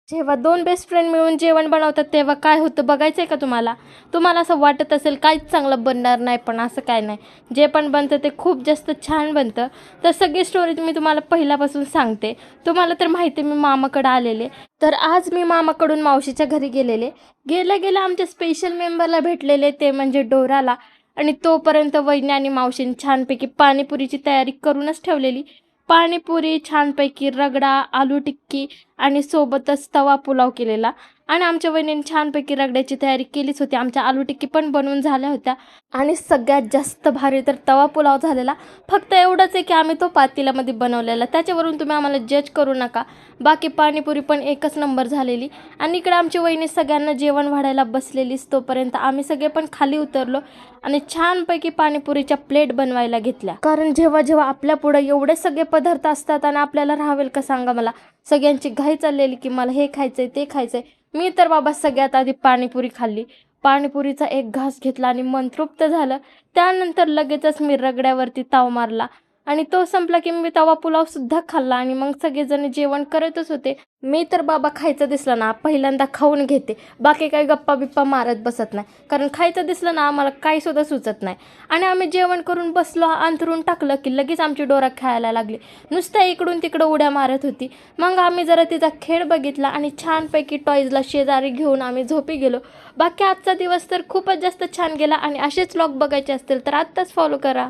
जेव्हा दोन best friend मिळून जेवण बनवतात तेव्हा काय होतं बघायचं आहे का तुम्हाला? तुम्हाला असं वाटत असेल काहीच चांगलं बनणार नाही, पण असं काय नाही. जे पण बनतं ते खूप जास्त छान बनतं. तर सगळी स्टोरी मी तुम्हाला पहिल्यापासून सांगते. तुम्हाला तर माहिती आहे मी मामाकडं आलेले. तर आज मी मामाकडून मावशीच्या घरी गेलेले. गेल्या गेल्या आमच्या स्पेशल मेंबरला भेटलेले ते म्हणजे डोराला. आणि तोपर्यंत वहिनी आणि मावशीने छानपैकी पाणीपुरीची तयारी करूनच ठेवलेली. पाणीपुरी छानपैकी रगडा, आलू टिक्की आणि सोबतच तवा पुलाव केलेला. आणि आमच्या वहिनीने छानपैकी रगड्याची तयारी केलीच होती. आमच्या आलू टिक्की पण बनवून झाल्या होत्या. आणि सगळ्यात जास्त भारी तर तवा पुलाव झालेला. फक्त एवढंच आहे की आम्ही तो पातेल्यामध्ये बनवलेला, त्याच्यावरून तुम्ही आम्हाला जज करू नका. बाकी पाणीपुरी पण एकच नंबर झालेली. आणि इकडे आमची वहिनी सगळ्यांना जेवण वाढायला बसलेलीच. तोपर्यंत आम्ही सगळे पण खाली उतरलो आणि छानपैकी पाणीपुरीच्या प्लेट बनवायला घेतल्या. कारण जेव्हा जेव्हा आपल्या पुढे एवढे सगळे पदार्थ असतात आणि आपल्याला राहावेल का सांगा मला. सगळ्यांची घाई चाललेली की मला हे खायचंय ते खायचंय. मी तर बाबा सगळ्यात आधी पाणीपुरी खाल्ली. पाणीपुरीचा एक घास घेतला आणि मन तृप्त झालं. त्यानंतर लगेचच मी रगड्यावरती ताव मारला आणि तो संपला की मी तवा पुलाव सुद्धा खाल्ला. आणि मग सगळेजण जेवण करतच होते. मी तर बाबा खायचं दिसलं ना पहिल्यांदा खाऊन घेते. बाकी काही गप्पा बिप्पा मारत बसत नाही. कारण खायचं दिसलं ना आम्हाला काही सुद्धा सुचत नाही. आणि आम्ही जेवण करून बसलो, अंथरून टाकलं की लगेच आमची डोरा खेळायला लागली. नुसत्या इकडून तिकडं उड्या मारत होती. मग आम्ही जरा तिचा खेळ बघितला आणि छानपैकी टॉयजला शेजारी घेऊन आम्ही झोपी गेलो. बाकी आजचा दिवस तर खूपच जास्त छान गेला. आणि असेच व्लॉग बघायचे असतील तर आत्ताच फॉलो करा.